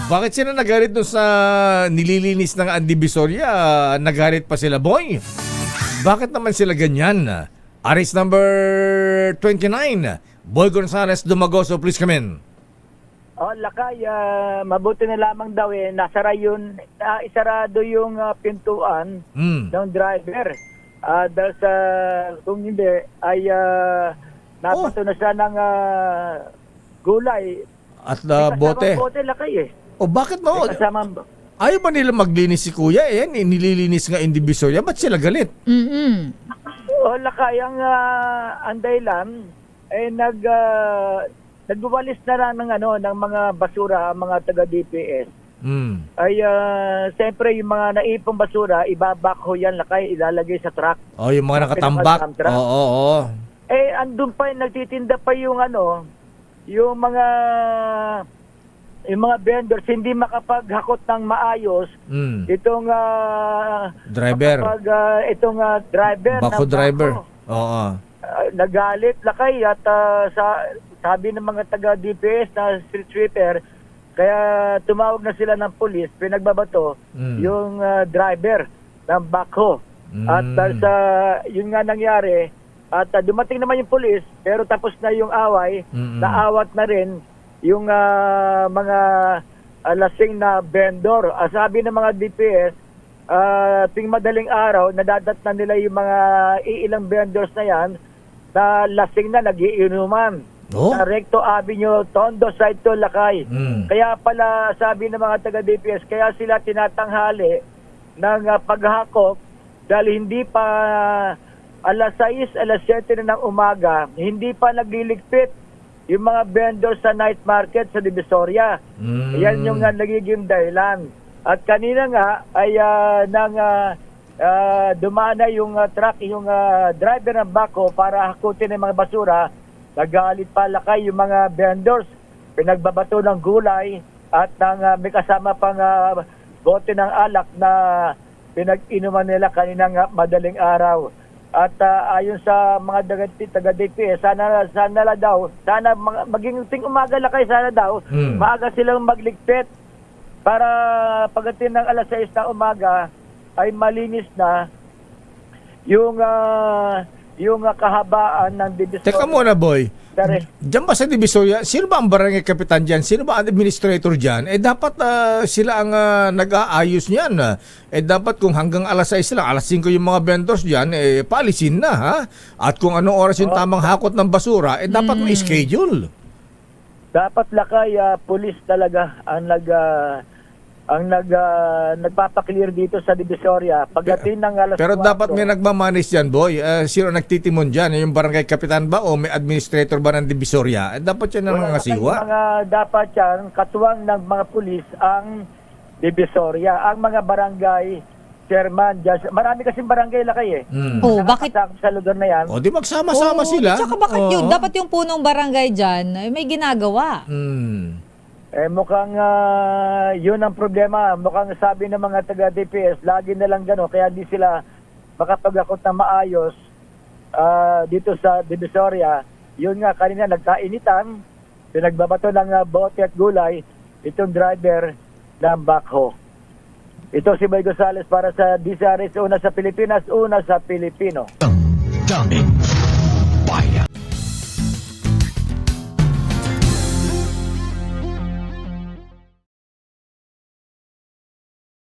Bakit sila nagalit doon sa nililinis ng Andivisoria? Nagalit pa sila, boy? Bakit naman sila ganyan? Aris number 29, Boy Gonzales Dumagoso, please come in. Lakay, mabuti na lamang daw isarado yung pintuan ng driver. Dahil sa, kung hindi, ay napato na siya ng gulay. At Bote, bote. lakay O bakit mo? Kasama, Ayaw ba nila maglinis si kuya? Nililinis nga Indivisoria. Ba't sila galit? lakay, ang dahilan, nagwawalis na lang ng mga basura, ang mga taga-DPS. Ay, siyempre, yung mga naipong basura, ibabakho yan, lakay, ilalagay sa truck. Yung mga nakatambak. Oo. Andun pa, nagtitinda pa yung yung mga vendors hindi makapaghakot ng maayos itong Driver. itong driver Bako ng driver. bako. Oo. Nagalit lakay at sabi ng mga taga DPS na street sweeper, kaya tumawag na sila ng pulis, pinagbabato yung driver ng bako. At sa yun nga nangyari, at dumating naman yung pulis, pero tapos na yung away, naawat na rin yung mga lasing na vendor. Sabi ng mga DPS, ting madaling araw, nadadat na nila yung mga iilang vendors na yan na lasing na nagiinuman. Sa Recto Avenue, Tondo Side to Lakay. Kaya pala sabi ng mga taga-DPS, kaya sila tinatanghali ng paghakop dahil hindi pa alas 6, alas 7 na ng umaga, hindi pa nagliligpit yung mga vendors sa night market sa Divisoria. Yan yung nagiging dahilan. At kanina nga ay dumana yung truck, yung driver ng bako para hakutin ng mga basura. Nagalit pa lakay yung mga vendors. Pinagbabato ng gulay at may kasama pang bote ng alak na pinag-inuman nila kaninang madaling araw. At ayon sa mga taga-DPS, sana maging ting umaga lakay, sana daw, maaga silang magligpit para pagdating ng alas 6 na umaga ay malinis na yung kahabaan ng Divisoria. Teka muna, boy. Diyan ba sa Divisoria, sino ba ang barangay kapitan dyan? Sino ba ang administrator dyan? Dapat sila ang nag-aayos niyan. Dapat kung hanggang alas 6 lang, alas 5 yung mga vendors dyan, paalisin na, ha? At kung anong oras yung tamang hakot ng basura, dapat may schedule. Dapat lakay, pulis talaga ang nagpapaklear dito sa Divisoria pagdating ng alas 4. Pero dapat may nagmamanage dyan, boy. Sino nagtitimon dyan? Yung barangay kapitan ba o may administrator ba ng Divisoria? Dapat yan ang mga siwa. Dapat yan, katuwang ng mga pulis ang Divisoria. Ang mga barangay chairman, judge, marami kasing barangay lakay bakit? Sa lugar na yan. Di magsama-sama sila. Tsaka bakit yun? Dapat yung punong barangay dyan may ginagawa. Mukhang yun ang problema. Mukhang sabi ng mga taga-DPS, lagi na lang gano'n. Kaya di sila makapag-akot na maayos dito sa Divisoria. Yun nga, kanina nagkainitan, pinagbabato ng bote at gulay, itong driver ng backhoe. Ito si Boy Gonzales para sa DCRS, una sa Pilipinas, una sa Pilipino.